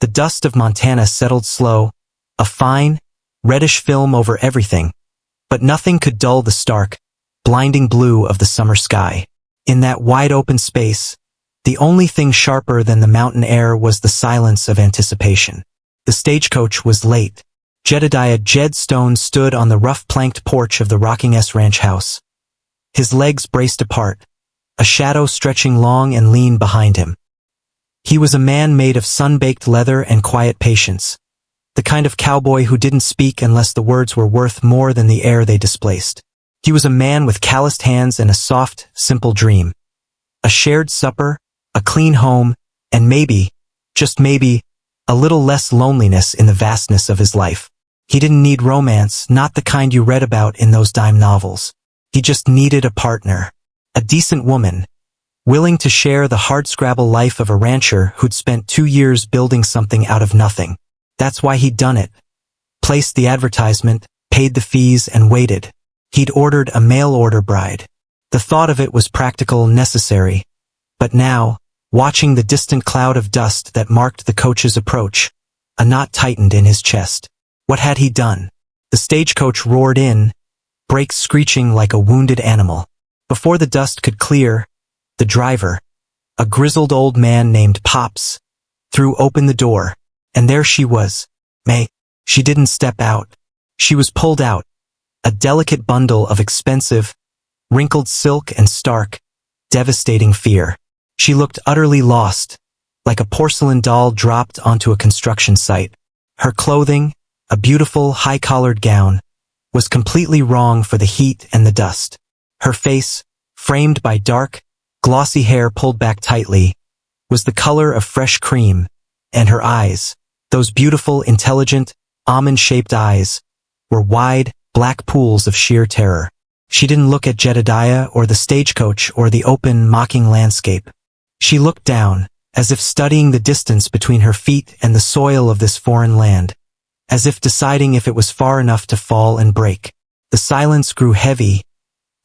The dust of Montana settled slow, a fine, reddish film over everything, but nothing could dull the stark, blinding blue of the summer sky. In that wide-open space, the only thing sharper than the mountain air was the silence of anticipation. The stagecoach was late. Jedediah Jed Stone stood on the rough-planked porch of the Rocking S Ranch house. His legs braced apart, a shadow stretching long and lean behind him. He was a man made of sun-baked leather and quiet patience, the kind of cowboy who didn't speak unless the words were worth more than the air they displaced. He was a man with calloused hands and a soft, simple dream. A shared supper, a clean home, and maybe, just maybe, a little less loneliness in the vastness of his life. He didn't need romance, not the kind you read about in those dime novels. He just needed a partner, a decent woman, willing to share the hardscrabble life of a rancher who'd spent 2 years building something out of nothing. That's why he'd done it. Placed the advertisement, paid the fees, and waited. He'd ordered a mail-order bride. The thought of it was practical, necessary. But now, watching the distant cloud of dust that marked the coach's approach, a knot tightened in his chest. What had he done? The stagecoach roared in, brakes screeching like a wounded animal. Before the dust could clear, the driver, a grizzled old man named Pops, threw open the door, and there she was. May. She didn't step out. She was pulled out, a delicate bundle of expensive, wrinkled silk and stark, devastating fear. She looked utterly lost, like a porcelain doll dropped onto a construction site. Her clothing, a beautiful high-collared gown, was completely wrong for the heat and the dust. Her face, framed by dark, glossy hair pulled back tightly, was the color of fresh cream, and her eyes, those beautiful, intelligent, almond-shaped eyes, were wide, black pools of sheer terror. She didn't look at Jedediah or the stagecoach or the open, mocking landscape. She looked down, as if studying the distance between her feet and the soil of this foreign land, as if deciding if it was far enough to fall and break. The silence grew heavy,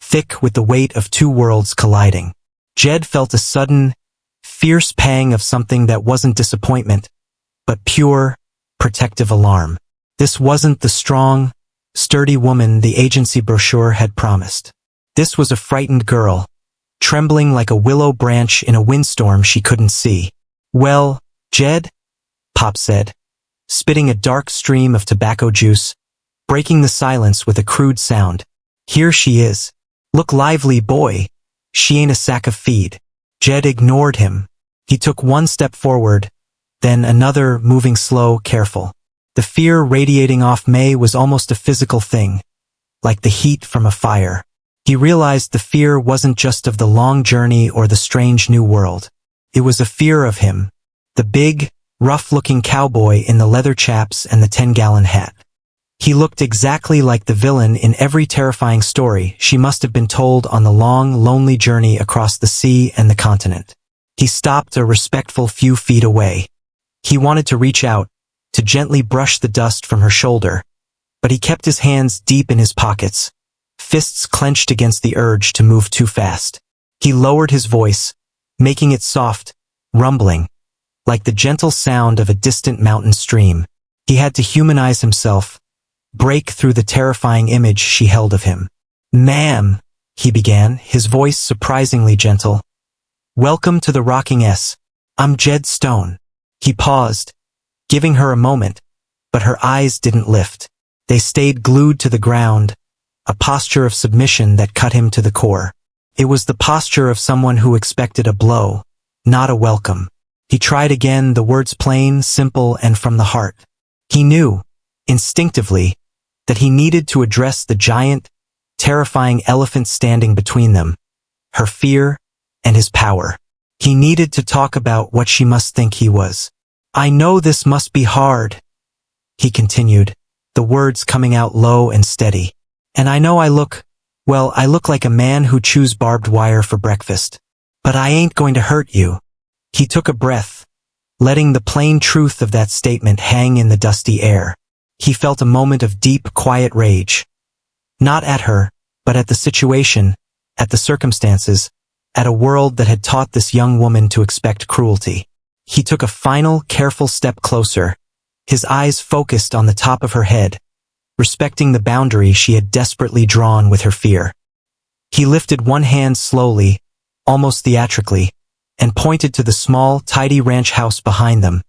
thick with the weight of two worlds colliding. Jed felt a sudden, fierce pang of something that wasn't disappointment, but pure, protective alarm. This wasn't the strong, sturdy woman the agency brochure had promised. This was a frightened girl, trembling like a willow branch in a windstorm she couldn't see. "Well, Jed?" Pop said, spitting a dark stream of tobacco juice, breaking the silence with a crude sound. "Here she is. Look lively, boy. She ain't a sack of feed." Jed ignored him. He took one step forward, then another, moving slow, careful. The fear radiating off May was almost a physical thing, like the heat from a fire. He realized the fear wasn't just of the long journey or the strange new world. It was a fear of him, the big, rough-looking cowboy in the leather chaps and the 10-gallon hat. He looked exactly like the villain in every terrifying story she must have been told on the long, lonely journey across the sea and the continent. He stopped a respectful few feet away. He wanted to reach out, to gently brush the dust from her shoulder, but he kept his hands deep in his pockets, fists clenched against the urge to move too fast. He lowered his voice, making it soft, rumbling, like the gentle sound of a distant mountain stream. He had to humanize himself, break through the terrifying image she held of him. "Ma'am," he began, his voice surprisingly gentle. "Welcome to the Rocking S. I'm Jed Stone." He paused, giving her a moment, but her eyes didn't lift. They stayed glued to the ground, a posture of submission that cut him to the core. It was the posture of someone who expected a blow, not a welcome. He tried again, the words plain, simple, and from the heart. He knew, instinctively, that he needed to address the giant, terrifying elephant standing between them, her fear and his power. He needed to talk about what she must think he was. "I know this must be hard," he continued, the words coming out low and steady. "And I know I look like a man who chews barbed wire for breakfast. But I ain't going to hurt you." He took a breath, letting the plain truth of that statement hang in the dusty air. He felt a moment of deep, quiet rage. Not at her, but at the situation, at the circumstances, at a world that had taught this young woman to expect cruelty. He took a final, careful step closer, his eyes focused on the top of her head, respecting the boundary she had desperately drawn with her fear. He lifted one hand slowly, almost theatrically, and pointed to the small, tidy ranch house behind them,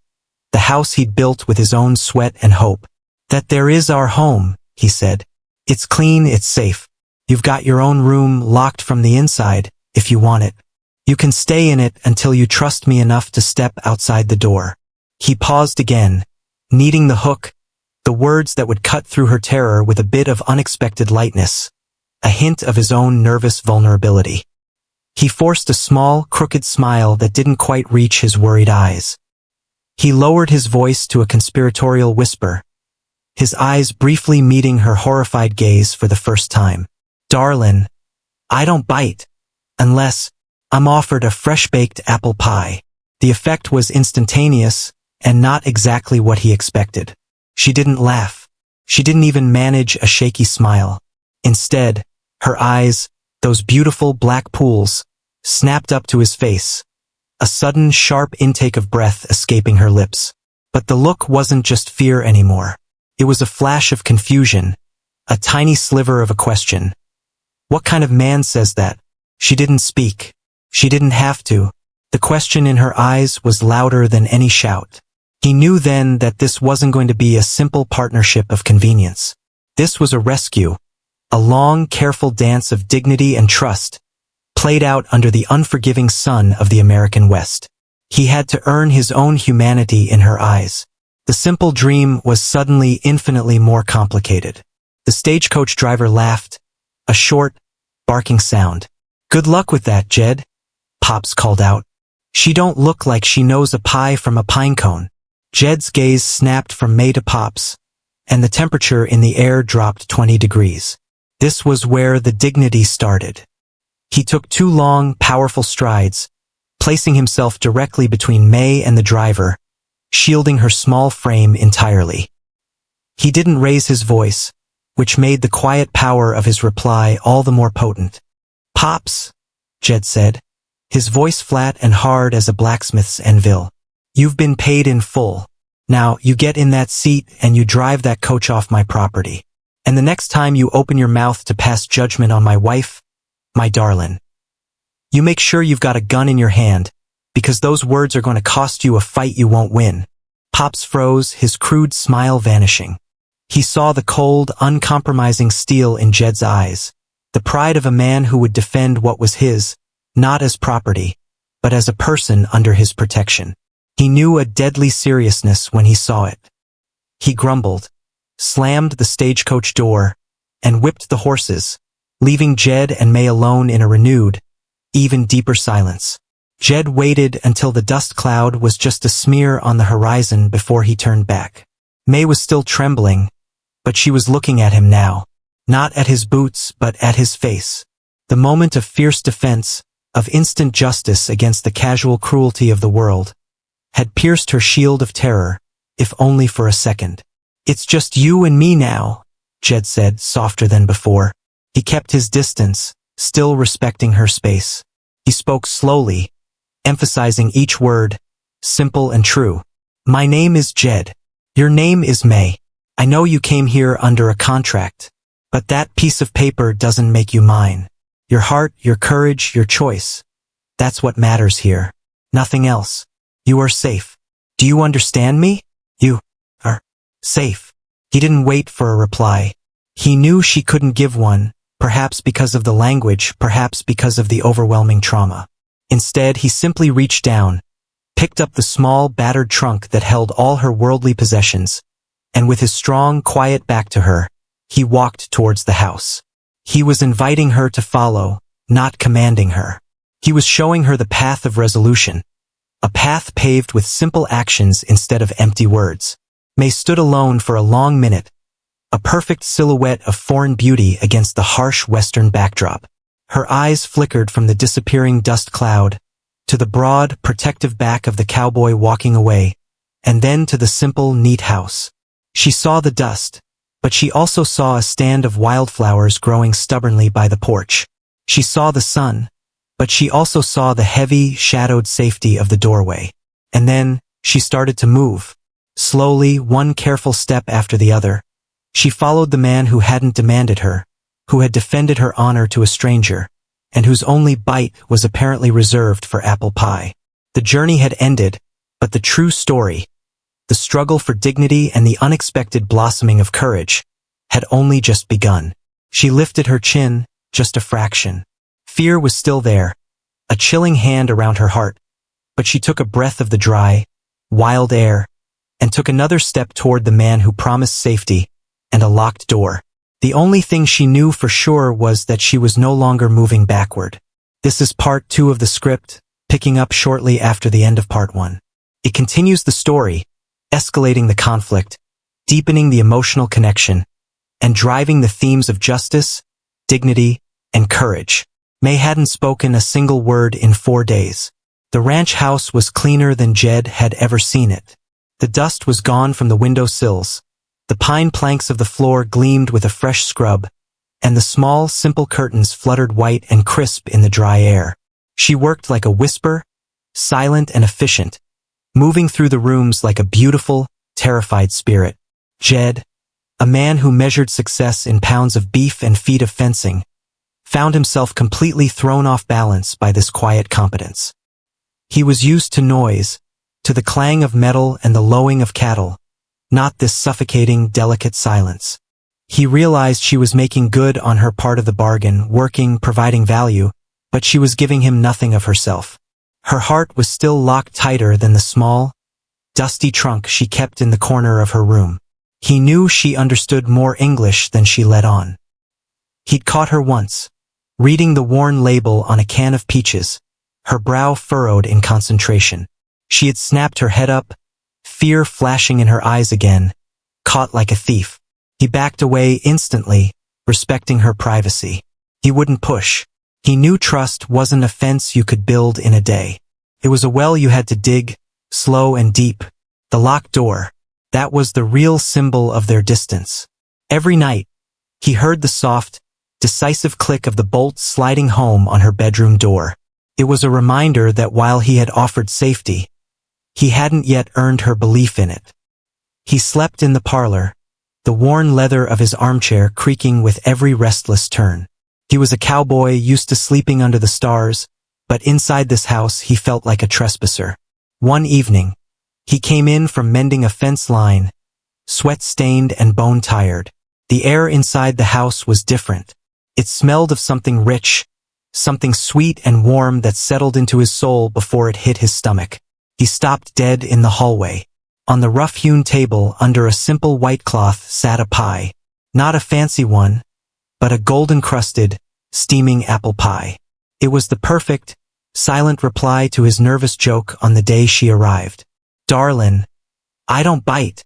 the house he'd built with his own sweat and hope. "That there is our home," he said. "It's clean, it's safe. You've got your own room locked from the inside, if you want it. You can stay in it until you trust me enough to step outside the door." He paused again, needing the hook, the words that would cut through her terror with a bit of unexpected lightness, a hint of his own nervous vulnerability. He forced a small, crooked smile that didn't quite reach his worried eyes. He lowered his voice to a conspiratorial whisper, his eyes briefly meeting her horrified gaze for the first time. "Darlin, I don't bite, unless I'm offered a fresh-baked apple pie." The effect was instantaneous, and not exactly what he expected. She didn't laugh. She didn't even manage a shaky smile. Instead, her eyes, those beautiful black pools, snapped up to his face, a sudden sharp intake of breath escaping her lips. But the look wasn't just fear anymore. It was a flash of confusion, a tiny sliver of a question. What kind of man says that? She didn't speak. She didn't have to. The question in her eyes was louder than any shout. He knew then that this wasn't going to be a simple partnership of convenience. This was a rescue, a long, careful dance of dignity and trust, played out under the unforgiving sun of the American West. He had to earn his own humanity in her eyes. The simple dream was suddenly infinitely more complicated. The stagecoach driver laughed, a short, barking sound. "Good luck with that, Jed," Pops called out. "She don't look like she knows a pie from a pine cone." Jed's gaze snapped from May to Pops, and the temperature in the air dropped 20 degrees. This was where the dignity started. He took 2 long, powerful strides, placing himself directly between May and the driver, shielding her small frame entirely. He didn't raise his voice, which made the quiet power of his reply all the more potent. "Pops," Jed said, his voice flat and hard as a blacksmith's anvil. "You've been paid in full. Now you get in that seat and you drive that coach off my property. And the next time you open your mouth to pass judgment on my wife, my darling, you make sure you've got a gun in your hand, because those words are going to cost you a fight you won't win." Pops froze, his crude smile vanishing. He saw the cold, uncompromising steel in Jed's eyes, the pride of a man who would defend what was his, not as property, but as a person under his protection. He knew a deadly seriousness when he saw it. He grumbled, slammed the stagecoach door, and whipped the horses, leaving Jed and May alone in a renewed, even deeper silence. Jed waited until the dust cloud was just a smear on the horizon before he turned back. May was still trembling, but she was looking at him now, not at his boots but at his face. The moment of fierce defense, of instant justice against the casual cruelty of the world, had pierced her shield of terror, if only for a second. "It's just you and me now," Jed said, softer than before. He kept his distance, still respecting her space. He spoke slowly, emphasizing each word, simple and true. "My name is Jed. Your name is May. I know you came here under a contract, but that piece of paper doesn't make you mine. Your heart, your courage, your choice. That's what matters here. Nothing else. You are safe. Do you understand me? You are safe." He didn't wait for a reply. He knew she couldn't give one, perhaps because of the language, perhaps because of the overwhelming trauma. Instead, he simply reached down, picked up the small, battered trunk that held all her worldly possessions, and with his strong, quiet back to her, he walked towards the house. He was inviting her to follow, not commanding her. He was showing her the path of resolution, a path paved with simple actions instead of empty words. May stood alone for a long minute, a perfect silhouette of foreign beauty against the harsh western backdrop. Her eyes flickered from the disappearing dust cloud, to the broad, protective back of the cowboy walking away, and then to the simple, neat house. She saw the dust, but she also saw a stand of wildflowers growing stubbornly by the porch. She saw the sun, but she also saw the heavy, shadowed safety of the doorway. And then, she started to move. Slowly, one careful step after the other. She followed the man who hadn't demanded her, who had defended her honor to a stranger, and whose only bite was apparently reserved for apple pie. The journey had ended, but the true story, the struggle for dignity and the unexpected blossoming of courage, had only just begun. She lifted her chin, just a fraction. Fear was still there, a chilling hand around her heart, but she took a breath of the dry, wild air, and took another step toward the man who promised safety and a locked door. The only thing she knew for sure was that she was no longer moving backward. This is part 2 of the script, picking up shortly after the end of part 1. It continues the story, escalating the conflict, deepening the emotional connection, and driving the themes of justice, dignity, and courage. May hadn't spoken a single word in 4 days. The ranch house was cleaner than Jed had ever seen it. The dust was gone from the window sills. The pine planks of the floor gleamed with a fresh scrub, and the small, simple curtains fluttered white and crisp in the dry air. She worked like a whisper, silent and efficient, moving through the rooms like a beautiful, terrified spirit. Jed, a man who measured success in pounds of beef and feet of fencing, found himself completely thrown off balance by this quiet competence. He was used to noise, to the clang of metal and the lowing of cattle, not this suffocating, delicate silence. He realized she was making good on her part of the bargain, working, providing value, but she was giving him nothing of herself. Her heart was still locked tighter than the small, dusty trunk she kept in the corner of her room. He knew she understood more English than she let on. He'd caught her once, reading the worn label on a can of peaches, her brow furrowed in concentration. She had snapped her head up, fear flashing in her eyes again, caught like a thief. He backed away instantly, respecting her privacy. He wouldn't push. He knew trust wasn't a fence you could build in a day. It was a well you had to dig, slow and deep. The locked door, that was the real symbol of their distance. Every night, he heard the soft, decisive click of the bolt sliding home on her bedroom door. It was a reminder that while he had offered safety, he hadn't yet earned her belief in it. He slept in the parlor, the worn leather of his armchair creaking with every restless turn. He was a cowboy used to sleeping under the stars, but inside this house he felt like a trespasser. One evening, he came in from mending a fence line, sweat-stained and bone-tired. The air inside the house was different. It smelled of something rich, something sweet and warm that settled into his soul before it hit his stomach. He stopped dead in the hallway. On the rough-hewn table under a simple white cloth sat a pie. Not a fancy one, but a golden-crusted, steaming apple pie. It was the perfect, silent reply to his nervous joke on the day she arrived. "Darlin, I don't bite,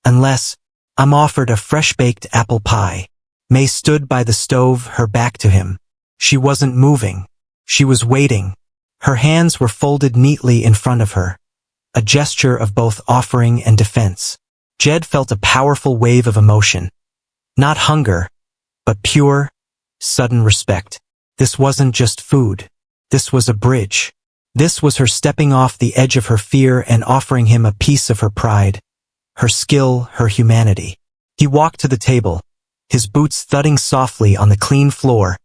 unless I'm offered a fresh-baked apple pie." May stood by the stove, her back to him. She wasn't moving. She was waiting. Her hands were folded neatly in front of her, a gesture of both offering and defense. Jed felt a powerful wave of emotion. Not hunger, but pure, sudden respect. This wasn't just food. This was a bridge. This was her stepping off the edge of her fear and offering him a piece of her pride, her skill, her humanity. He walked to the table, his boots thudding softly on the clean floor,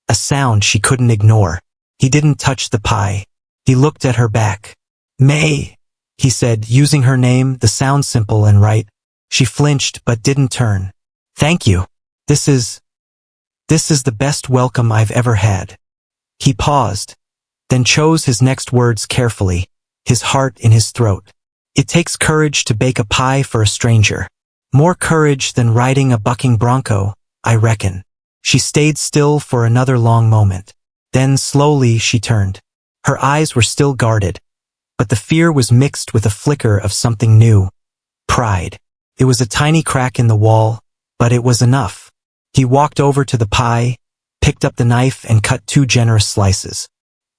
a sound she couldn't ignore. He didn't touch the pie. He looked at her back. "May," he said, using her name, the sound simple and right. She flinched but didn't turn. "Thank you. This is the best welcome I've ever had." He paused, then chose his next words carefully, his heart in his throat. "It takes courage to bake a pie for a stranger. More courage than riding a bucking bronco, I reckon." She stayed still for another long moment. Then slowly she turned. Her eyes were still guarded, but the fear was mixed with a flicker of something new. Pride. It was a tiny crack in the wall, but it was enough. He walked over to the pie, picked up the knife and cut 2 generous slices.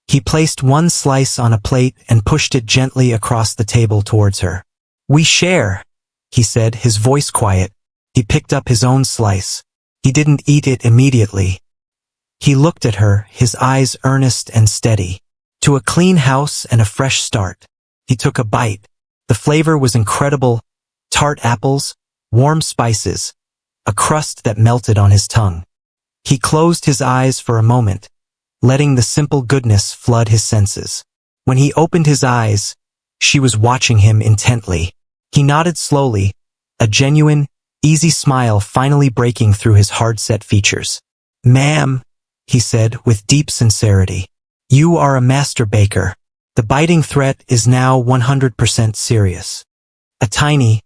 He placed one slice on a plate and pushed it gently across the table towards her. "We share," he said, his voice quiet. He picked up his own slice. He didn't eat it immediately. He looked at her, his eyes earnest and steady. "To a clean house and a fresh start." He took a bite. The flavor was incredible. Tart apples, warm spices, a crust that melted on his tongue. He closed his eyes for a moment, letting the simple goodness flood his senses. When he opened his eyes, she was watching him intently. He nodded slowly, a genuine, easy smile finally breaking through his hard-set features. "Ma'am," he said with deep sincerity, "you are a master baker. The biting threat is now 100% serious." A tiny,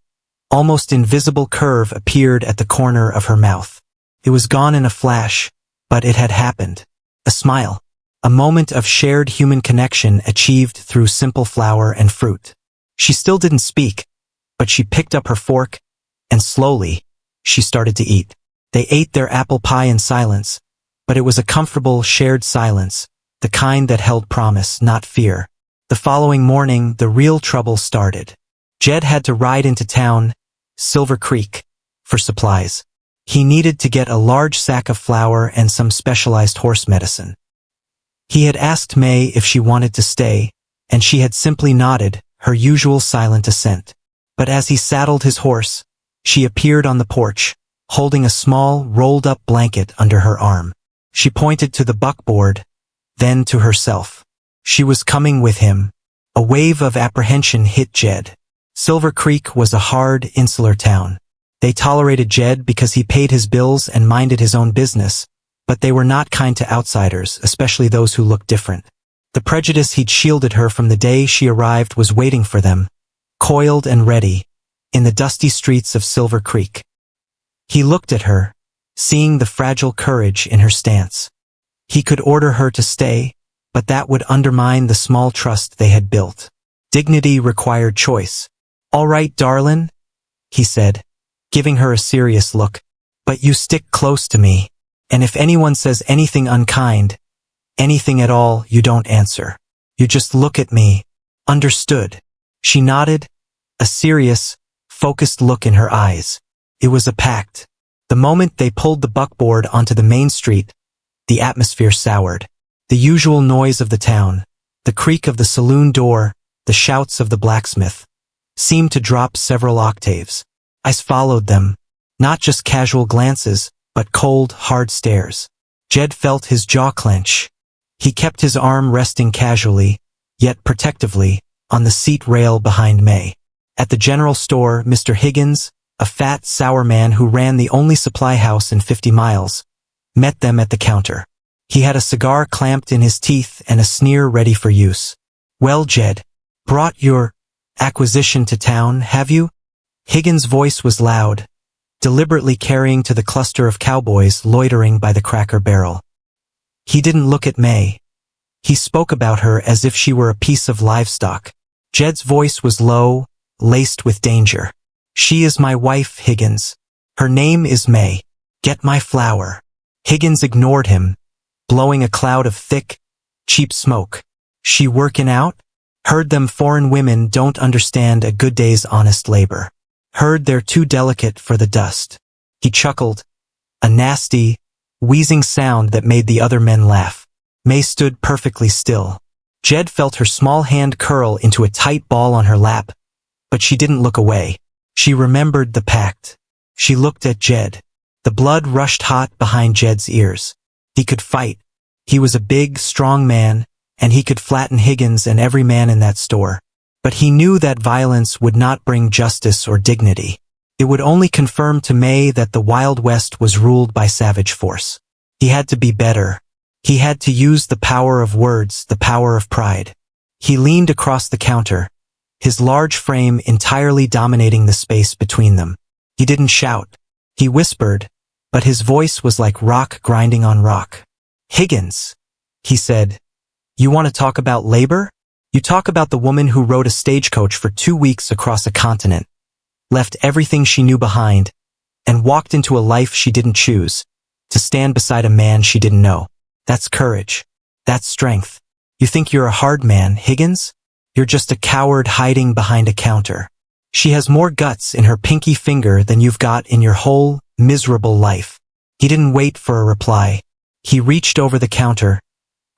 almost invisible curve appeared at the corner of her mouth. It was gone in a flash, but it had happened. A smile. A moment of shared human connection achieved through simple flour and fruit. She still didn't speak, but she picked up her fork, and slowly, she started to eat. They ate their apple pie in silence, but it was a comfortable, shared silence, the kind that held promise, not fear. The following morning, the real trouble started. Jed had to ride into town, Silver Creek, for supplies. He needed to get a large sack of flour and some specialized horse medicine. He had asked May if she wanted to stay, and she had simply nodded, her usual silent assent. But as he saddled his horse, she appeared on the porch, holding a small, rolled-up blanket under her arm. She pointed to the buckboard, then to herself. She was coming with him. A wave of apprehension hit Jed. Silver Creek was a hard, insular town. They tolerated Jed because he paid his bills and minded his own business, but they were not kind to outsiders, especially those who looked different. The prejudice he'd shielded her from the day she arrived was waiting for them, coiled and ready, in the dusty streets of Silver Creek. He looked at her, seeing the fragile courage in her stance. He could order her to stay, but that would undermine the small trust they had built. Dignity required choice. "All right, Darlin," he said, giving her a serious look, "but you stick close to me, and if anyone says anything unkind, anything at all, you don't answer. You just look at me. Understood?" She nodded, a serious, focused look in her eyes. It was a pact. The moment they pulled the buckboard onto the main street, the atmosphere soured. The usual noise of the town, the creak of the saloon door, the shouts of the blacksmith, seemed to drop several octaves. Ice followed them, not just casual glances, but cold, hard stares. Jed felt his jaw clench. He kept his arm resting casually, yet protectively, on the seat rail behind May. At the general store, Mr. Higgins, a fat, sour man who ran the only supply house in 50 miles, met them at the counter. He had a cigar clamped in his teeth and a sneer ready for use. "Well, Jed, brought your acquisition to town, have you?" Higgins' voice was loud, deliberately carrying to the cluster of cowboys loitering by the Cracker Barrel. He didn't look at May. He spoke about her as if she were a piece of livestock. Jed's voice was low, laced with danger. "She is my wife, Higgins. Her name is May. Get my flour." Higgins ignored him, blowing a cloud of thick, cheap smoke. "She working out? Heard them foreign women don't understand a good day's honest labor. Heard they're too delicate for the dust." He chuckled, a nasty, wheezing sound that made the other men laugh. May stood perfectly still. Jed felt her small hand curl into a tight ball on her lap, but she didn't look away. She remembered the pact. She looked at Jed. The blood rushed hot behind Jed's ears. He could fight. He was a big, strong man, and he could flatten Higgins and every man in that store. But he knew that violence would not bring justice or dignity. It would only confirm to May that the Wild West was ruled by savage force. He had to be better. He had to use the power of words, the power of pride. He leaned across the counter, his large frame entirely dominating the space between them. He didn't shout. He whispered, but his voice was like rock grinding on rock. "Higgins," he said, "you want to talk about labor? You talk about the woman who rode a stagecoach for 2 weeks across a continent, left everything she knew behind, and walked into a life she didn't choose, to stand beside a man she didn't know. That's courage. That's strength. You think you're a hard man, Higgins? You're just a coward hiding behind a counter. She has more guts in her pinky finger than you've got in your whole, miserable life." He didn't wait for a reply. He reached over the counter,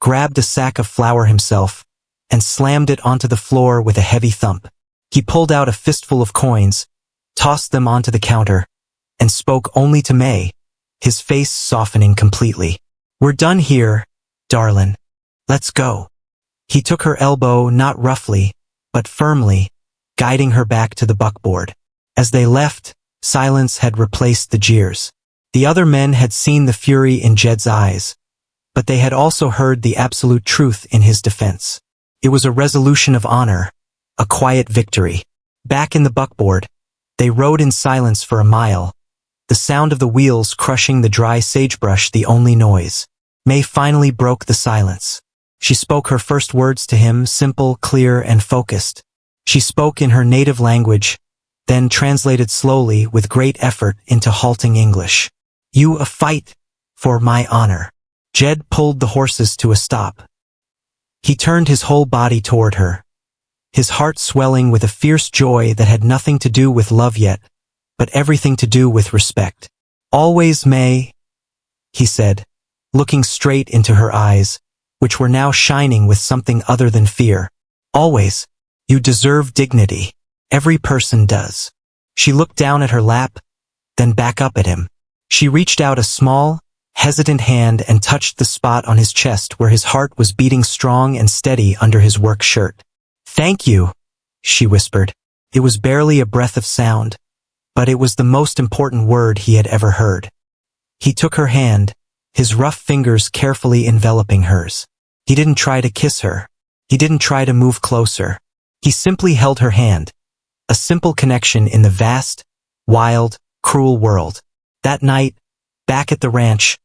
grabbed a sack of flour himself, and slammed it onto the floor with a heavy thump. He pulled out a fistful of coins, tossed them onto the counter, and spoke only to May, his face softening completely. "We're done here, Darlin. Let's go." He took her elbow not roughly, but firmly, guiding her back to the buckboard. As they left, silence had replaced the jeers. The other men had seen the fury in Jed's eyes, but they had also heard the absolute truth in his defense. It was a resolution of honor, a quiet victory. Back in the buckboard, they rode in silence for a mile, the sound of the wheels crushing the dry sagebrush the only noise. May finally broke the silence. She spoke her first words to him, simple, clear, and focused. She spoke in her native language, then translated slowly with great effort into halting English. "You a fight for my honor." Jed pulled the horses to a stop. He turned his whole body toward her, his heart swelling with a fierce joy that had nothing to do with love yet, but everything to do with respect. "Always, May," he said, looking straight into her eyes, which were now shining with something other than fear. "Always. You deserve dignity. Every person does." She looked down at her lap, then back up at him. She reached out a small, hesitant hand and touched the spot on his chest where his heart was beating strong and steady under his work shirt. "Thank you," she whispered. It was barely a breath of sound, but it was the most important word he had ever heard. He took her hand, his rough fingers carefully enveloping hers. He didn't try to kiss her. He didn't try to move closer. He simply held her hand, a simple connection in the vast, wild, cruel world. That night, back at the ranch,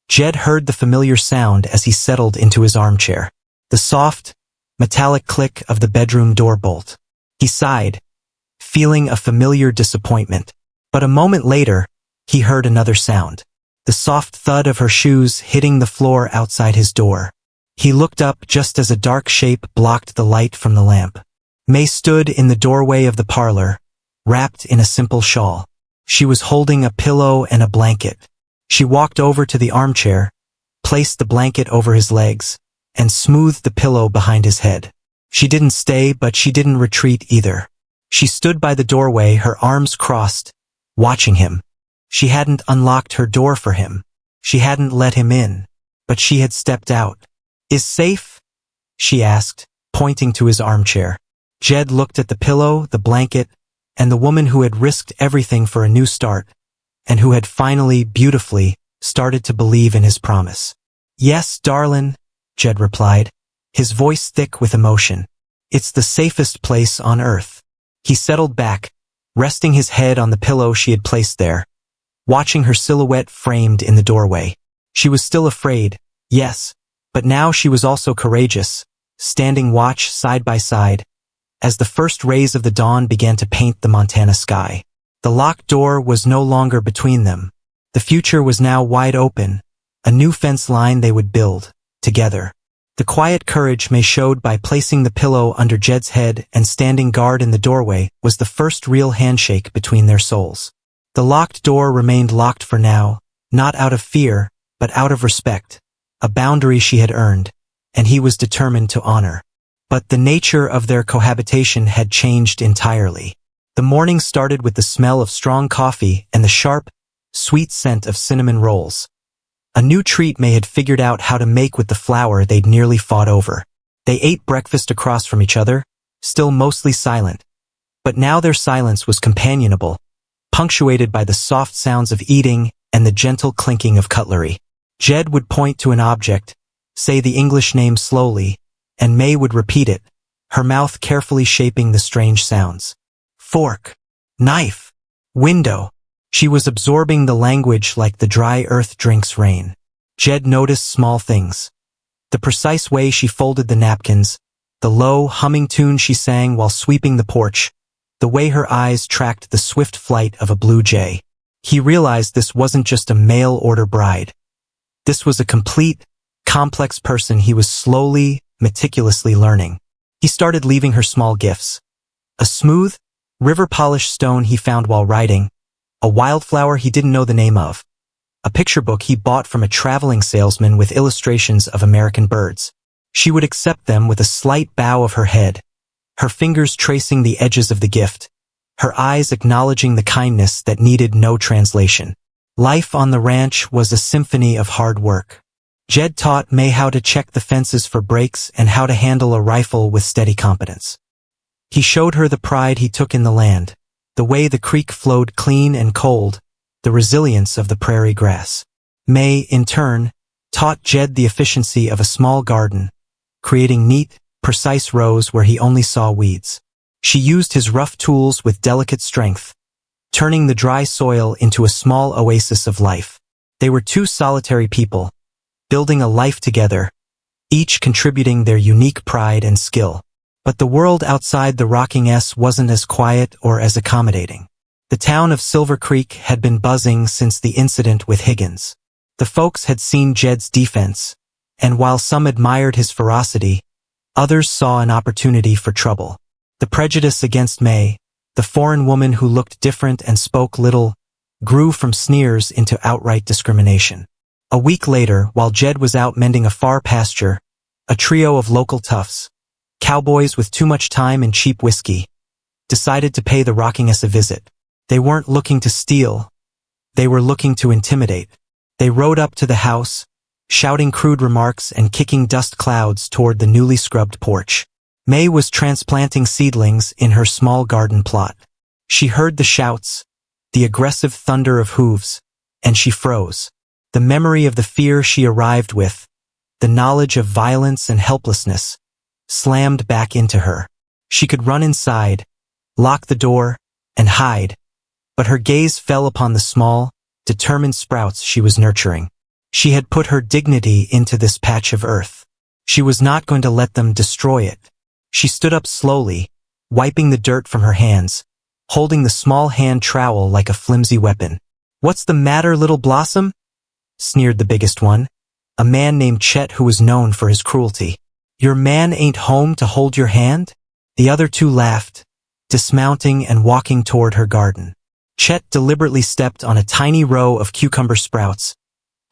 Jed heard the familiar sound as he settled into his armchair. The soft, metallic click of the bedroom door bolt. He sighed, feeling a familiar disappointment. But a moment later, he heard another sound. The soft thud of her shoes hitting the floor outside his door. He looked up just as a dark shape blocked the light from the lamp. May stood in the doorway of the parlor, wrapped in a simple shawl. She was holding a pillow and a blanket. She walked over to the armchair, placed the blanket over his legs, and smoothed the pillow behind his head. She didn't stay, but she didn't retreat either. She stood by the doorway, her arms crossed, watching him. She hadn't unlocked her door for him. She hadn't let him in, but she had stepped out. "Is safe?" she asked, pointing to his armchair. Jed looked at the pillow, the blanket, and the woman who had risked everything for a new start, and who had finally, beautifully, started to believe in his promise. "Yes, Darlin," Jed replied, his voice thick with emotion. "It's the safest place on earth." He settled back, resting his head on the pillow she had placed there, watching her silhouette framed in the doorway. She was still afraid, yes, but now she was also courageous, standing watch side by side, as the first rays of the dawn began to paint the Montana sky. The locked door was no longer between them. The future was now wide open, a new fence line they would build, together. The quiet courage May showed by placing the pillow under Jed's head and standing guard in the doorway was the first real handshake between their souls. The locked door remained locked for now, not out of fear, but out of respect, a boundary she had earned, and he was determined to honor. But the nature of their cohabitation had changed entirely. The morning started with the smell of strong coffee and the sharp, sweet scent of cinnamon rolls. A new treat May had figured out how to make with the flour they'd nearly fought over. They ate breakfast across from each other, still mostly silent. But now their silence was companionable, punctuated by the soft sounds of eating and the gentle clinking of cutlery. Jed would point to an object, say the English name slowly, and May would repeat it, her mouth carefully shaping the strange sounds. Fork, knife, window. She was absorbing the language like the dry earth drinks rain. Jed noticed small things. The precise way she folded the napkins, the low, humming tune she sang while sweeping the porch, the way her eyes tracked the swift flight of a blue jay. He realized this wasn't just a mail-order bride. This was a complete, complex person he was slowly, meticulously learning. He started leaving her small gifts. A smooth, river-polished stone he found while riding, a wildflower he didn't know the name of, a picture book he bought from a traveling salesman with illustrations of American birds. She would accept them with a slight bow of her head, her fingers tracing the edges of the gift, her eyes acknowledging the kindness that needed no translation. Life on the ranch was a symphony of hard work. Jed taught May how to check the fences for breaks and how to handle a rifle with steady competence. He showed her the pride he took in the land, the way the creek flowed clean and cold, the resilience of the prairie grass. May, in turn, taught Jed the efficiency of a small garden, creating neat, precise rows where he only saw weeds. She used his rough tools with delicate strength, turning the dry soil into a small oasis of life. They were two solitary people, building a life together, each contributing their unique pride and skill. But the world outside the Rocking S wasn't as quiet or as accommodating. The town of Silver Creek had been buzzing since the incident with Higgins. The folks had seen Jed's defense, and while some admired his ferocity, others saw an opportunity for trouble. The prejudice against May, the foreign woman who looked different and spoke little, grew from sneers into outright discrimination. A week later, while Jed was out mending a far pasture, a trio of local toughs, cowboys with too much time and cheap whiskey, decided to pay the Rocking S a visit. They weren't looking to steal. They were looking to intimidate. They rode up to the house, shouting crude remarks and kicking dust clouds toward the newly scrubbed porch. May was transplanting seedlings in her small garden plot. She heard the shouts, the aggressive thunder of hooves, and she froze. The memory of the fear she arrived with, the knowledge of violence and helplessness, slammed back into her. She could run inside, lock the door, and hide, but her gaze fell upon the small, determined sprouts she was nurturing. She had put her dignity into this patch of earth. She was not going to let them destroy it. She stood up slowly, wiping the dirt from her hands, holding the small hand trowel like a flimsy weapon. "What's the matter, little Blossom?" sneered the biggest one, a man named Chet who was known for his cruelty. "Your man ain't home to hold your hand?" The other two laughed, dismounting and walking toward her garden. Chet deliberately stepped on a tiny row of cucumber sprouts,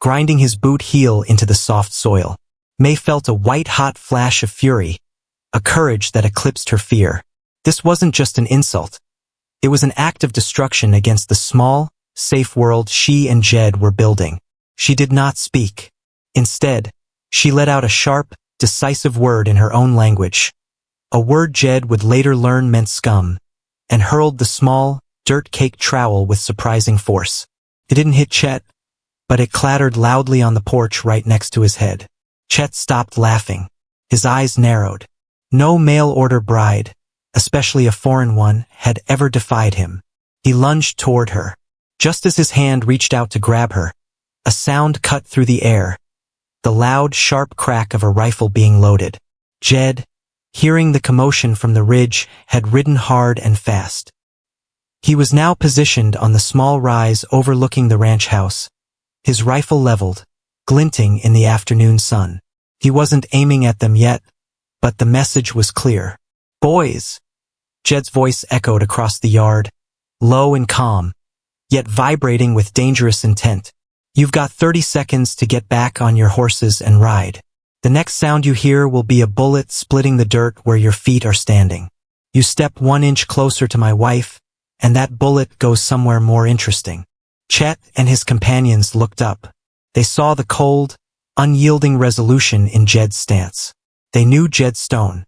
grinding his boot heel into the soft soil. May felt a white-hot flash of fury, a courage that eclipsed her fear. This wasn't just an insult. It was an act of destruction against the small, safe world she and Jed were building. She did not speak. Instead, she let out a sharp, decisive word in her own language, a word Jed would later learn meant scum, and hurled the small, dirt-caked trowel with surprising force. It didn't hit Chet, but it clattered loudly on the porch right next to his head. Chet stopped laughing. His eyes narrowed. No mail-order bride, especially a foreign one, had ever defied him. He lunged toward her. Just as his hand reached out to grab her, a sound cut through the air, the loud, sharp crack of a rifle being loaded. Jed, hearing the commotion from the ridge, had ridden hard and fast. He was now positioned on the small rise overlooking the ranch house, his rifle leveled, glinting in the afternoon sun. He wasn't aiming at them yet, but the message was clear. "Boys!" Jed's voice echoed across the yard, low and calm, yet vibrating with dangerous intent. "You've got 30 seconds to get back on your horses and ride. The next sound you hear will be a bullet splitting the dirt where your feet are standing. You step 1 inch closer to my wife, and that bullet goes somewhere more interesting." Chet and his companions looked up. They saw the cold, unyielding resolution in Jed's stance. They knew Jed Stone.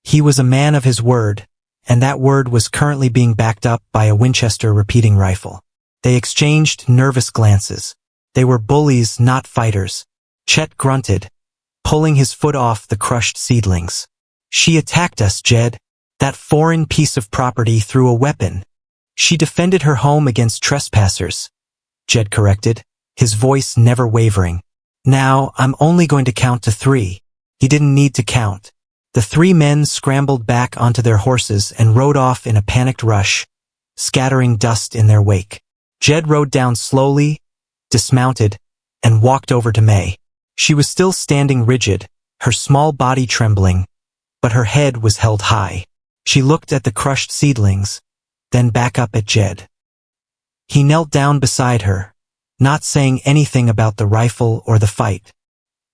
He was a man of his word, and that word was currently being backed up by a Winchester repeating rifle. They exchanged nervous glances. They were bullies, not fighters. Chet grunted, pulling his foot off the crushed seedlings. "She attacked us, Jed. That foreign piece of property threw a weapon. She defended her home against trespassers," Jed corrected, his voice never wavering. "Now, I'm only going to count to 3. He didn't need to count. The 3 men scrambled back onto their horses and rode off in a panicked rush, scattering dust in their wake. Jed rode down slowly, dismounted, and walked over to May. She was still standing rigid, her small body trembling, but her head was held high. She looked at the crushed seedlings, then back up at Jed. He knelt down beside her, not saying anything about the rifle or the fight.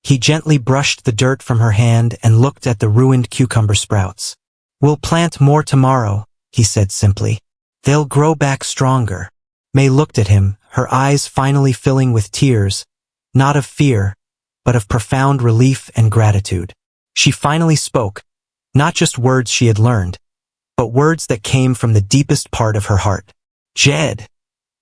He gently brushed the dirt from her hand and looked at the ruined cucumber sprouts. "We'll plant more tomorrow," he said simply. "They'll grow back stronger." May looked at him, her eyes finally filling with tears, not of fear, but of profound relief and gratitude. She finally spoke, not just words she had learned, but words that came from the deepest part of her heart. "Jed,"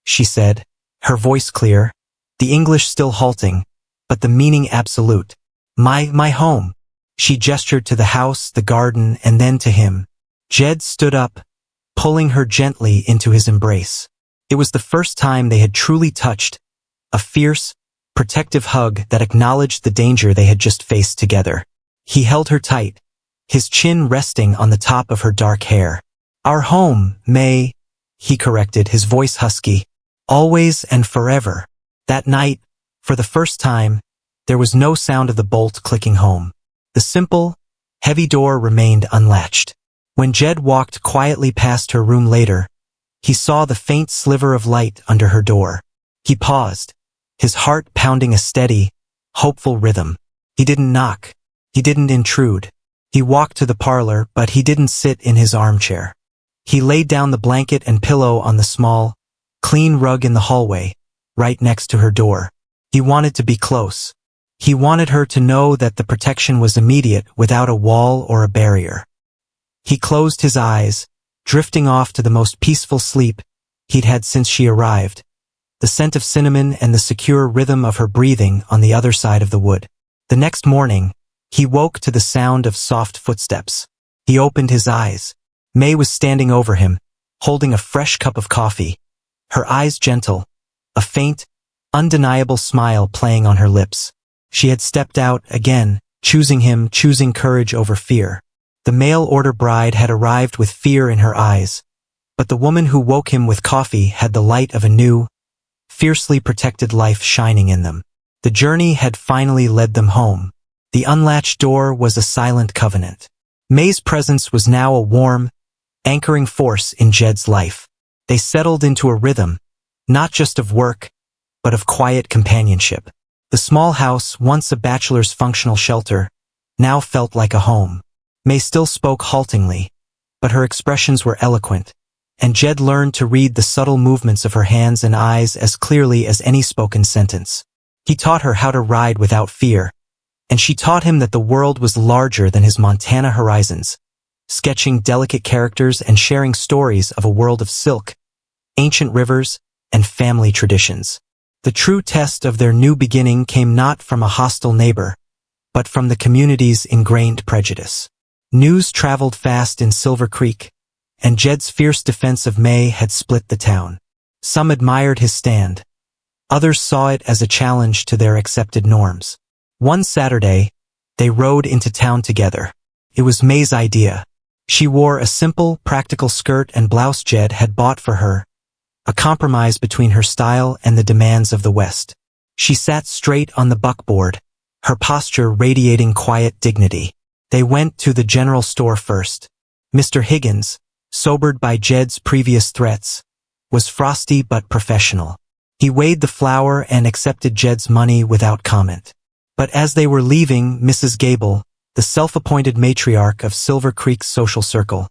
she said, her voice clear, the English still halting, but the meaning absolute. My home." She gestured to the house, the garden, and then to him. Jed stood up, pulling her gently into his embrace. It was the first time they had truly touched, a fierce, protective hug that acknowledged the danger they had just faced together. He held her tight, his chin resting on the top of her dark hair. "Our home, May," he corrected, his voice husky. "Always and forever." That night, for the first time, there was no sound of the bolt clicking home. The simple, heavy door remained unlatched. When Jed walked quietly past her room later, he saw the faint sliver of light under her door. He paused, his heart pounding a steady, hopeful rhythm. He didn't knock. He didn't intrude. He walked to the parlor, but he didn't sit in his armchair. He laid down the blanket and pillow on the small, clean rug in the hallway, right next to her door. He wanted to be close. He wanted her to know that the protection was immediate without a wall or a barrier. He closed his eyes, drifting off to the most peaceful sleep he'd had since she arrived, the scent of cinnamon and the secure rhythm of her breathing on the other side of the wood. The next morning, he woke to the sound of soft footsteps. He opened his eyes. May was standing over him, holding a fresh cup of coffee, her eyes gentle, a faint, undeniable smile playing on her lips. She had stepped out again, choosing him, choosing courage over fear. The mail-order bride had arrived with fear in her eyes, but the woman who woke him with coffee had the light of a new, fiercely protected life shining in them. The journey had finally led them home. The unlatched door was a silent covenant. May's presence was now a warm, anchoring force in Jed's life. They settled into a rhythm, not just of work, but of quiet companionship. The small house, once a bachelor's functional shelter, now felt like a home. May still spoke haltingly, but her expressions were eloquent, and Jed learned to read the subtle movements of her hands and eyes as clearly as any spoken sentence. He taught her how to ride without fear, and she taught him that the world was larger than his Montana horizons, sketching delicate characters and sharing stories of a world of silk, ancient rivers, and family traditions. The true test of their new beginning came not from a hostile neighbor, but from the community's ingrained prejudice. News traveled fast in Silver Creek, and Jed's fierce defense of May had split the town. Some admired his stand. Others saw it as a challenge to their accepted norms. One Saturday, they rode into town together. It was May's idea. She wore a simple, practical skirt and blouse Jed had bought for her, a compromise between her style and the demands of the West. She sat straight on the buckboard, her posture radiating quiet dignity. They went to the general store first. Mr. Higgins, sobered by Jed's previous threats, was frosty but professional. He weighed the flour and accepted Jed's money without comment. But as they were leaving, Mrs. Gable, the self-appointed matriarch of Silver Creek's social circle,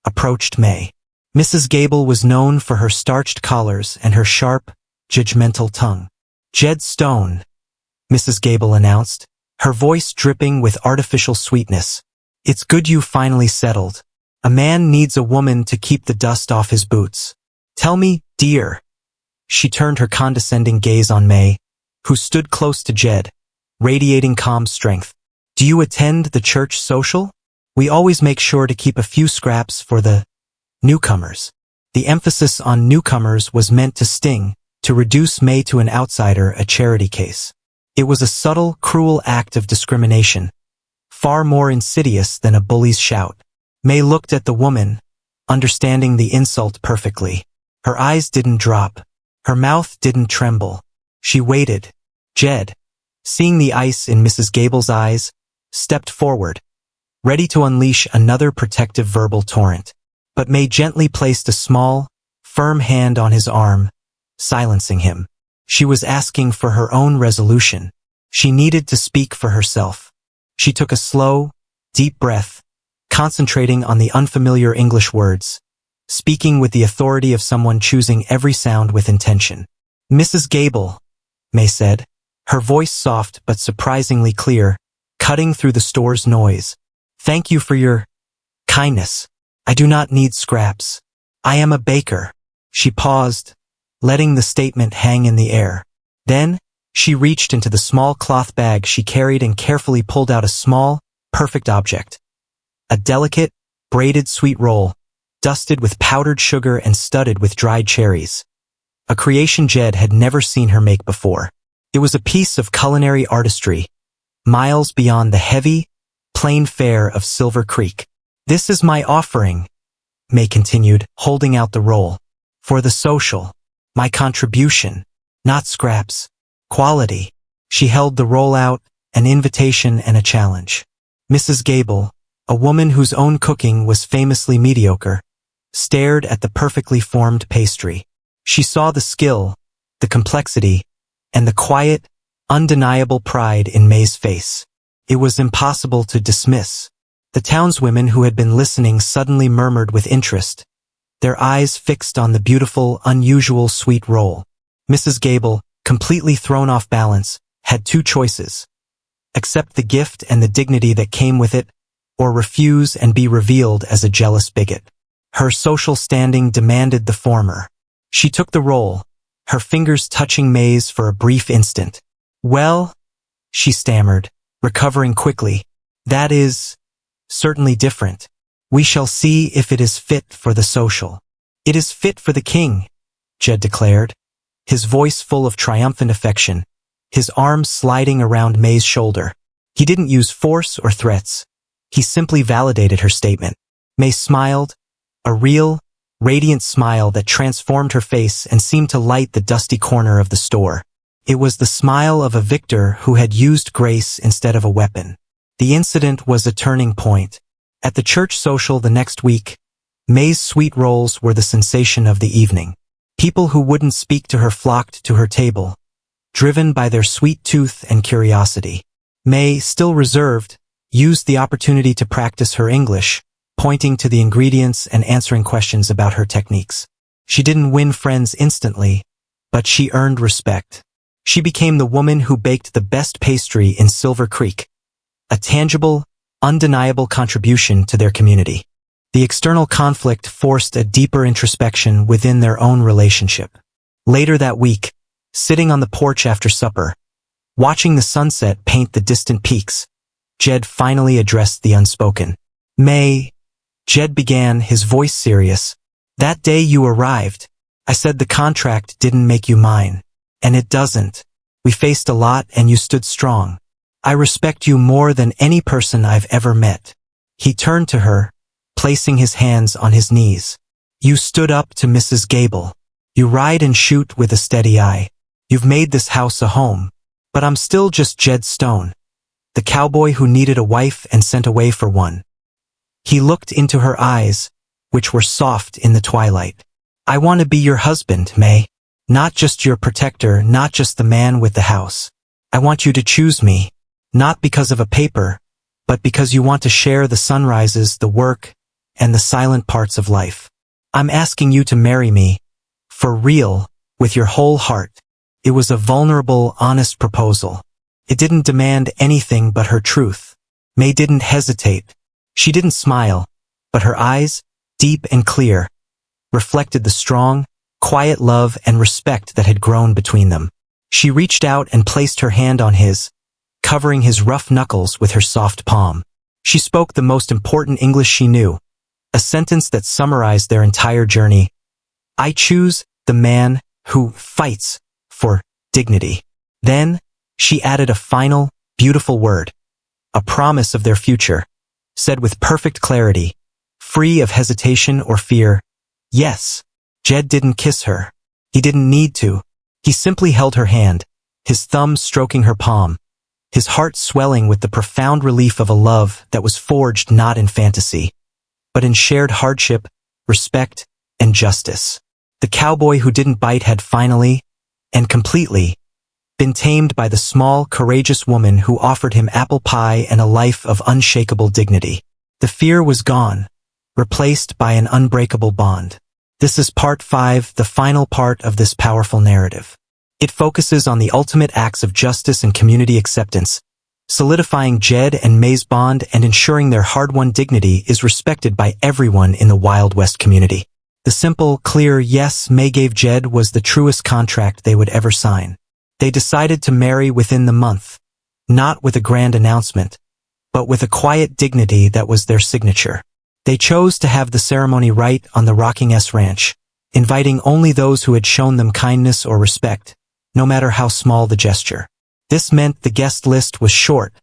approached May. Mrs. Gable was known for her starched collars and her sharp, judgmental tongue. "Jed Stone," Mrs. Gable announced, her voice dripping with artificial sweetness. "It's good you finally settled. A man needs a woman to keep the dust off his boots. Tell me, dear." She turned her condescending gaze on May, who stood close to Jed, radiating calm strength. "Do you attend the church social? We always make sure to keep a few scraps for the newcomers." The emphasis on newcomers was meant to sting, to reduce May to an outsider, a charity case. It was a subtle, cruel act of discrimination, far more insidious than a bully's shout. May looked at the woman, understanding the insult perfectly. Her eyes didn't drop. Her mouth didn't tremble. She waited. Jed, seeing the ice in Mrs. Gable's eyes, stepped forward, ready to unleash another protective verbal torrent. But May gently placed a small, firm hand on his arm, silencing him. She was asking for her own resolution. She needed to speak for herself. She took a slow, deep breath, concentrating on the unfamiliar English words, speaking with the authority of someone choosing every sound with intention. "Mrs. Gable," May said, her voice soft but surprisingly clear, cutting through the store's noise. "Thank you for your kindness. I do not need scraps. I am a baker." She paused, letting the statement hang in the air. Then, she reached into the small cloth bag she carried and carefully pulled out a small, perfect object. A delicate, braided sweet roll, dusted with powdered sugar and studded with dried cherries. A creation Jed had never seen her make before. It was a piece of culinary artistry, miles beyond the heavy, plain fare of Silver Creek. "This is my offering," May continued, holding out the roll. "For the social. My contribution. Not scraps. Quality." She held the roll out, an invitation and a challenge. Mrs. Gable, a woman whose own cooking was famously mediocre, stared at the perfectly formed pastry. She saw the skill, the complexity, and the quiet, undeniable pride in May's face. It was impossible to dismiss. The townswomen who had been listening suddenly murmured with interest, their eyes fixed on the beautiful, unusual sweet roll. Mrs. Gable, completely thrown off balance, had two choices: accept the gift and the dignity that came with it, or refuse and be revealed as a jealous bigot. Her social standing demanded the former. She took the roll, her fingers touching May's for a brief instant. "Well," she stammered, recovering quickly, "that is certainly different. We shall see if it is fit for the social." "It is fit for the king," Jed declared, his voice full of triumphant affection, his arm sliding around May's shoulder. He didn't use force or threats. He simply validated her statement. May smiled, a real, radiant smile that transformed her face and seemed to light the dusty corner of the store. It was the smile of a victor who had used grace instead of a weapon. The incident was a turning point. At the church social the next week, May's sweet rolls were the sensation of the evening. People who wouldn't speak to her flocked to her table, driven by their sweet tooth and curiosity. May, still reserved, used the opportunity to practice her English, pointing to the ingredients and answering questions about her techniques. She didn't win friends instantly, but she earned respect. She became the woman who baked the best pastry in Silver Creek, a tangible, undeniable contribution to their community. The external conflict forced a deeper introspection within their own relationship. Later that week, sitting on the porch after supper, watching the sunset paint the distant peaks, Jed finally addressed the unspoken. "May," Jed began, his voice serious, "that day you arrived, I said the contract didn't make you mine. And it doesn't. We faced a lot and you stood strong. I respect you more than any person I've ever met." He turned to her, placing his hands on his knees. "You stood up to Mrs. Gable. You ride and shoot with a steady eye. You've made this house a home. But I'm still just Jed Stone, the cowboy who needed a wife and sent away for one." He looked into her eyes, which were soft in the twilight. "I want to be your husband, May. Not just your protector, not just the man with the house. I want you to choose me, not because of a paper, but because you want to share the sunrises, the work, and the silent parts of life. I'm asking you to marry me, for real, with your whole heart." It was a vulnerable, honest proposal. It didn't demand anything but her truth. May didn't hesitate. She didn't smile, but her eyes, deep and clear, reflected the strong, quiet love and respect that had grown between them. She reached out and placed her hand on his, covering his rough knuckles with her soft palm. She spoke the most important English she knew, a sentence that summarized their entire journey. "I choose the man who fights for dignity." Then, she added a final, beautiful word, a promise of their future, said with perfect clarity, free of hesitation or fear, "Yes." Jed didn't kiss her. He didn't need to. He simply held her hand, his thumb stroking her palm, his heart swelling with the profound relief of a love that was forged not in fantasy, but in shared hardship, respect, and justice. The cowboy who didn't bite had finally, and completely, been tamed by the small, courageous woman who offered him apple pie and a life of unshakable dignity. The fear was gone, replaced by an unbreakable bond. This is part 5, the final part of this powerful narrative. It focuses on the ultimate acts of justice and community acceptance, solidifying Jed and May's bond and ensuring their hard-won dignity is respected by everyone in the Wild West community. The simple, clear yes May gave Jed was the truest contract they would ever sign. They decided to marry within the month, not with a grand announcement, but with a quiet dignity that was their signature. They chose to have the ceremony right on the Rocking S Ranch, inviting only those who had shown them kindness or respect, no matter how small the gesture. This meant the guest list was short,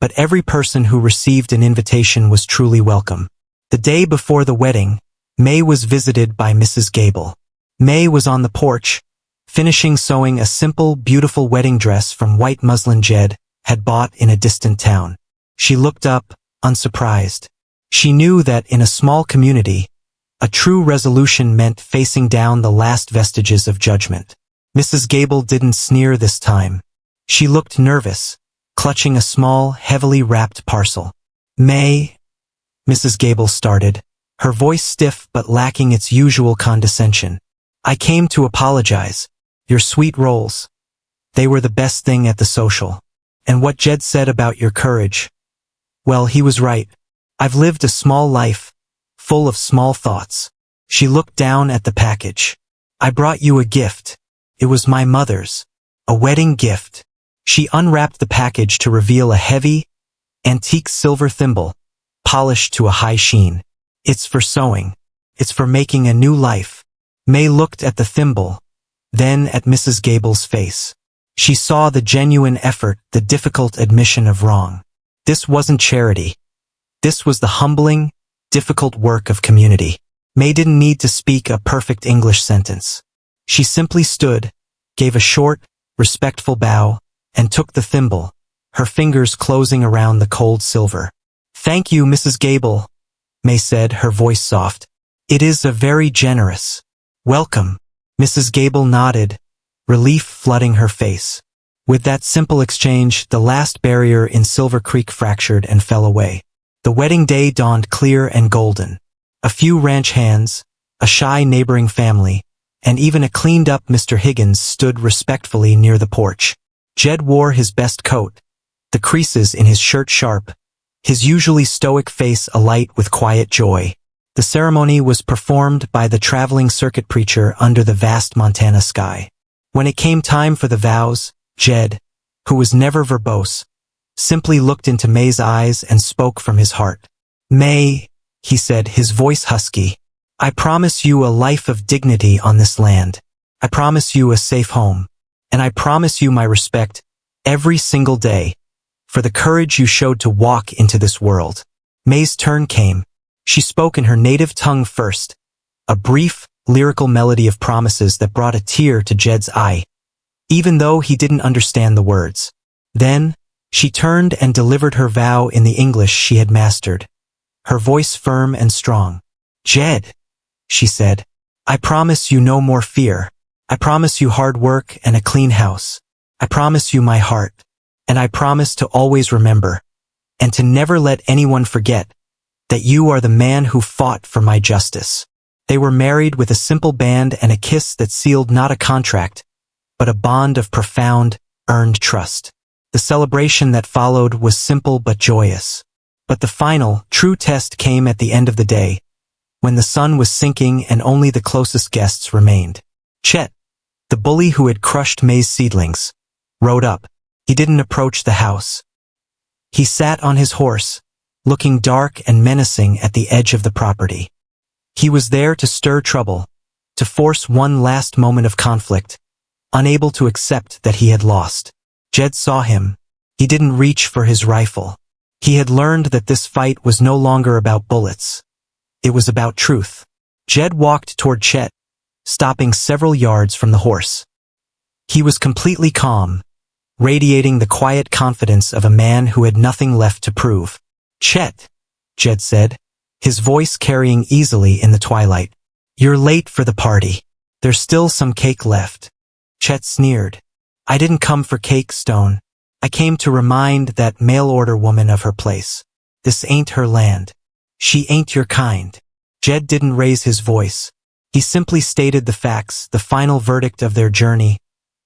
but every person who received an invitation was truly welcome. The day before the wedding, May was visited by Mrs. Gable. May was on the porch, finishing sewing a simple, beautiful wedding dress from white muslin Jed had bought in a distant town. She looked up, unsurprised. She knew that in a small community, a true resolution meant facing down the last vestiges of judgment. Mrs. Gable didn't sneer this time. She looked nervous, clutching a small, heavily wrapped parcel. May, Mrs. Gable started, her voice stiff but lacking its usual condescension. I came to apologize. Your sweet rolls. They were the best thing at the social. And what Jed said about your courage. Well, he was right. I've lived a small life, full of small thoughts. She looked down at the package. I brought you a gift. It was my mother's. A wedding gift. She unwrapped the package to reveal a heavy, antique silver thimble, polished to a high sheen. It's for sewing. It's for making a new life. May looked at the thimble, then at Mrs. Gable's face. She saw the genuine effort, the difficult admission of wrong. This wasn't charity. This was the humbling, difficult work of community. May didn't need to speak a perfect English sentence. She simply stood, gave a short, respectful bow, and took the thimble, her fingers closing around the cold silver. Thank you, Mrs. Gable, May said, her voice soft. It is a very generous. Welcome. Mrs. Gable nodded, relief flooding her face. With that simple exchange, the last barrier in Silver Creek fractured and fell away. The wedding day dawned clear and golden. A few ranch hands, a shy neighboring family, and even a cleaned-up Mr. Higgins stood respectfully near the porch. Jed wore his best coat, the creases in his shirt sharp, his usually stoic face alight with quiet joy. The ceremony was performed by the traveling circuit preacher under the vast Montana sky. When it came time for the vows, Jed, who was never verbose, simply looked into May's eyes and spoke from his heart. May, he said, his voice husky, I promise you a life of dignity on this land. I promise you a safe home. And I promise you my respect, every single day, for the courage you showed to walk into this world. May's turn came. She spoke in her native tongue first, a brief, lyrical melody of promises that brought a tear to Jed's eye, even though he didn't understand the words. Then, she turned and delivered her vow in the English she had mastered, her voice firm and strong. Jed, she said, I promise you no more fear. I promise you hard work and a clean house. I promise you my heart. And I promise to always remember, and to never let anyone forget, that you are the man who fought for my justice. They were married with a simple band and a kiss that sealed not a contract, but a bond of profound, earned trust. The celebration that followed was simple but joyous. But the final, true test came at the end of the day, when the sun was sinking and only the closest guests remained. Chet, the bully who had crushed May's seedlings, rode up. He didn't approach the house. He sat on his horse, looking dark and menacing at the edge of the property. He was there to stir trouble, to force one last moment of conflict, unable to accept that he had lost. Jed saw him. He didn't reach for his rifle. He had learned that this fight was no longer about bullets. It was about truth. Jed walked toward Chet, stopping several yards from the horse. He was completely calm, radiating the quiet confidence of a man who had nothing left to prove. Chet, Jed said, his voice carrying easily in the twilight. You're late for the party. There's still some cake left. Chet sneered. I didn't come for cake, Stone. I came to remind that mail-order woman of her place. This ain't her land. She ain't your kind. Jed didn't raise his voice. He simply stated the facts, the final verdict of their journey,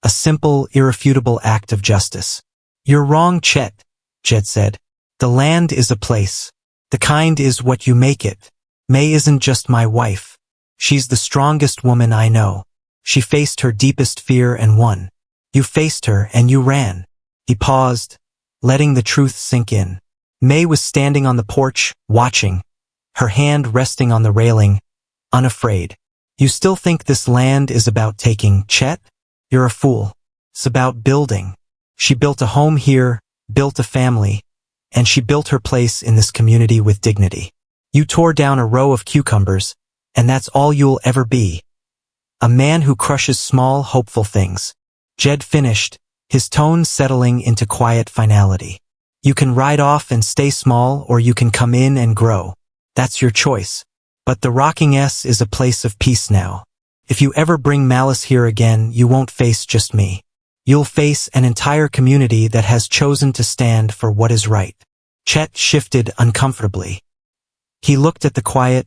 a simple, irrefutable act of justice. You're wrong, Chet, Jed said. The land is a place. The kind is what you make it. May isn't just my wife. She's the strongest woman I know. She faced her deepest fear and won. You faced her and you ran. He paused, letting the truth sink in. May was standing on the porch, watching, her hand resting on the railing, unafraid. You still think this land is about taking, Chet? You're a fool. It's about building. She built a home here, built a family, and she built her place in this community with dignity. You tore down a row of cucumbers, and that's all you'll ever be. A man who crushes small, hopeful things. Jed finished, his tone settling into quiet finality. You can ride off and stay small, or you can come in and grow. That's your choice. But the Rocking S is a place of peace now. If you ever bring malice here again, you won't face just me. You'll face an entire community that has chosen to stand for what is right. Chet shifted uncomfortably. He looked at the quiet,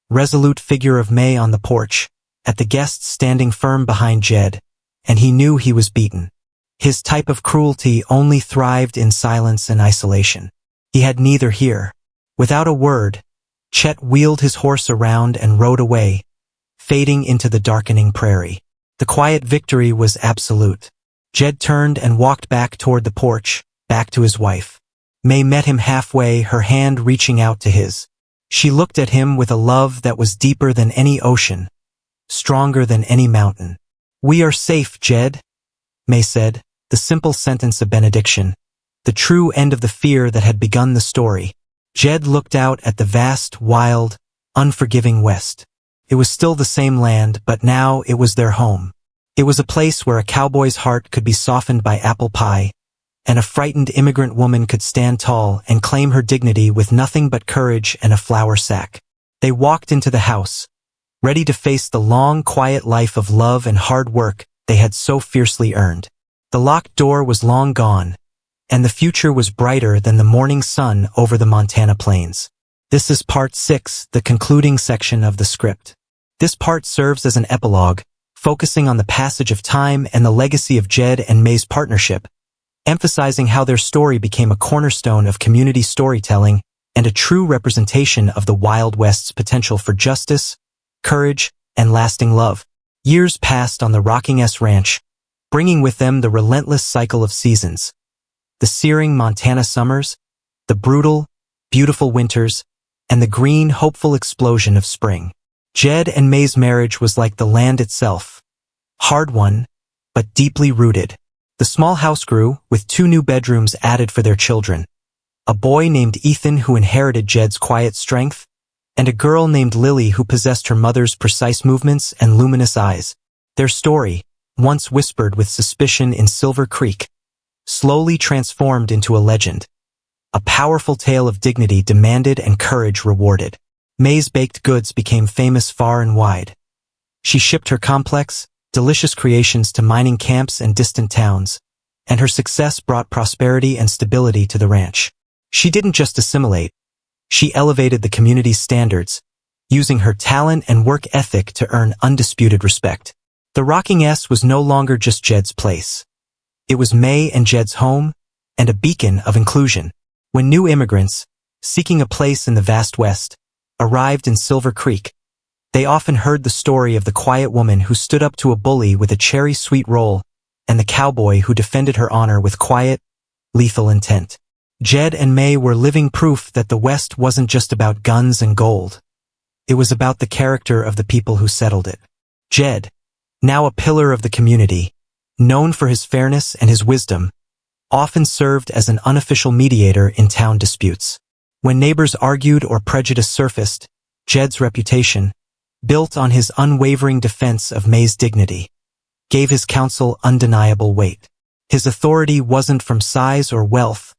resolute figure of May on the porch, at the guests standing firm behind Jed, and he knew he was beaten. His type of cruelty only thrived in silence and isolation. He had neither here. Without a word, Chet wheeled his horse around and rode away, fading into the darkening prairie. The quiet victory was absolute. Jed turned and walked back toward the porch, back to his wife. May met him halfway, her hand reaching out to his. She looked at him with a love that was deeper than any ocean, stronger than any mountain. We are safe, Jed, May said, the simple sentence of benediction, the true end of the fear that had begun the story. Jed looked out at the vast, wild, unforgiving West. It was still the same land, but now it was their home. It was a place where a cowboy's heart could be softened by apple pie, and a frightened immigrant woman could stand tall and claim her dignity with nothing but courage and a flour sack. They walked into the house, ready to face the long, quiet life of love and hard work they had so fiercely earned. The locked door was long gone, and the future was brighter than the morning sun over the Montana plains. This is part 6, the concluding section of the script. This part serves as an epilogue, focusing on the passage of time and the legacy of Jed and May's partnership, emphasizing how their story became a cornerstone of community storytelling and a true representation of the Wild West's potential for justice, courage, and lasting love. Years passed on the Rocking S Ranch, bringing with them the relentless cycle of seasons. The searing Montana summers, the brutal, beautiful winters, and the green, hopeful explosion of spring. Jed and May's marriage was like the land itself. Hard-won, but deeply rooted. The small house grew, with 2 new bedrooms added for their children. A boy named Ethan who inherited Jed's quiet strength, and a girl named Lily who possessed her mother's precise movements and luminous eyes. Their story, once whispered with suspicion in Silver Creek, slowly transformed into a legend. A powerful tale of dignity demanded and courage rewarded. May's baked goods became famous far and wide. She shipped her complex, delicious creations to mining camps and distant towns, and her success brought prosperity and stability to the ranch. She didn't just assimilate, she elevated the community's standards, using her talent and work ethic to earn undisputed respect. The Rocking S was no longer just Jed's place. It was May and Jed's home, and a beacon of inclusion. When new immigrants, seeking a place in the vast West, arrived in Silver Creek, they often heard the story of the quiet woman who stood up to a bully with a cherry-sweet roll, and the cowboy who defended her honor with quiet, lethal intent. Jed and May were living proof that the West wasn't just about guns and gold. It was about the character of the people who settled it. Jed, now a pillar of the community, known for his fairness and his wisdom, often served as an unofficial mediator in town disputes. When neighbors argued or prejudice surfaced, Jed's reputation, built on his unwavering defense of May's dignity, gave his counsel undeniable weight. His authority wasn't from size or wealth,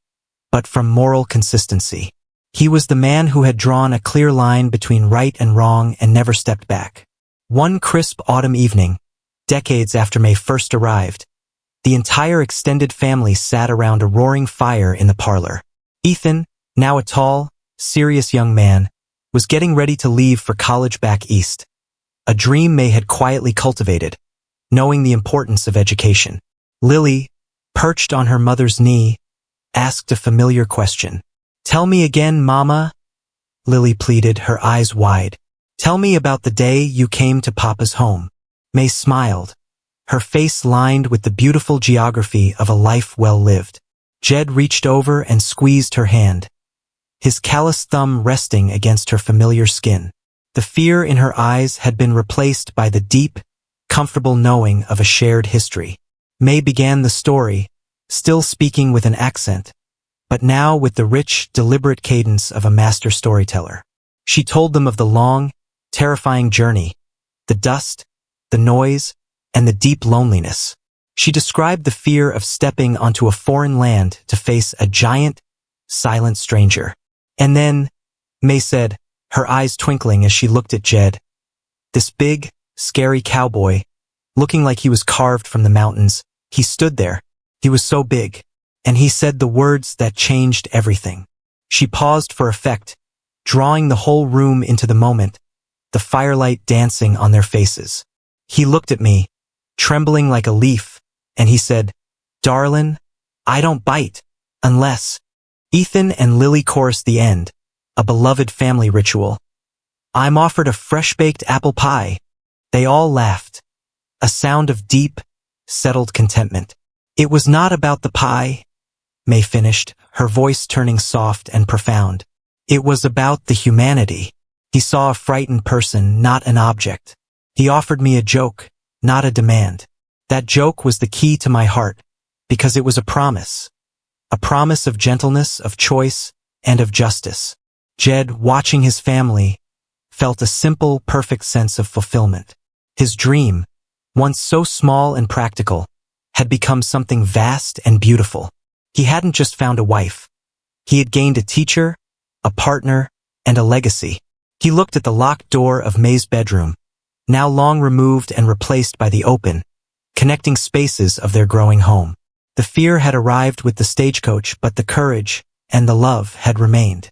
but from moral consistency. He was the man who had drawn a clear line between right and wrong and never stepped back. One crisp autumn evening, decades after May first arrived, The entire extended family sat around a roaring fire in the parlor. Ethan, now a tall, serious young man, was getting ready to leave for college back east. A dream May had quietly cultivated, knowing the importance of education. Lily, perched on her mother's knee, asked a familiar question. "Tell me again, Mama," Lily pleaded, her eyes wide. "Tell me about the day you came to Papa's home." May smiled, her face lined with the beautiful geography of a life well lived. Jed reached over and squeezed her hand, his calloused thumb resting against her familiar skin. The fear in her eyes had been replaced by the deep, comfortable knowing of a shared history. May began the story, still speaking with an accent, but now with the rich, deliberate cadence of a master storyteller. She told them of the long, terrifying journey, the dust, the noise, and the deep loneliness. She described the fear of stepping onto a foreign land to face a giant, silent stranger. And then, May said, her eyes twinkling as she looked at Jed, this big, scary cowboy, looking like he was carved from the mountains, he stood there. He was so big, and he said the words that changed everything. She paused for effect, drawing the whole room into the moment, the firelight dancing on their faces. He looked at me, trembling like a leaf, and he said, "Darlin, I don't bite, unless—" Ethan and Lily chorused the end, a beloved family ritual. "I'm offered a fresh-baked apple pie." They all laughed, a sound of deep, settled contentment. "It was not about the pie," May finished, her voice turning soft and profound. "It was about the humanity." He saw a frightened person, not an object. He offered me a joke, not a demand. That joke was the key to my heart, because it was a promise of gentleness, of choice, and of justice. Jed, watching his family, felt a simple, perfect sense of fulfillment. His dream, once so small and practical, had become something vast and beautiful. He hadn't just found a wife. He had gained a teacher, a partner, and a legacy. He looked at the locked door of May's bedroom, now long removed and replaced by the open, connecting spaces of their growing home. The fear had arrived with the stagecoach, but the courage and the love had remained.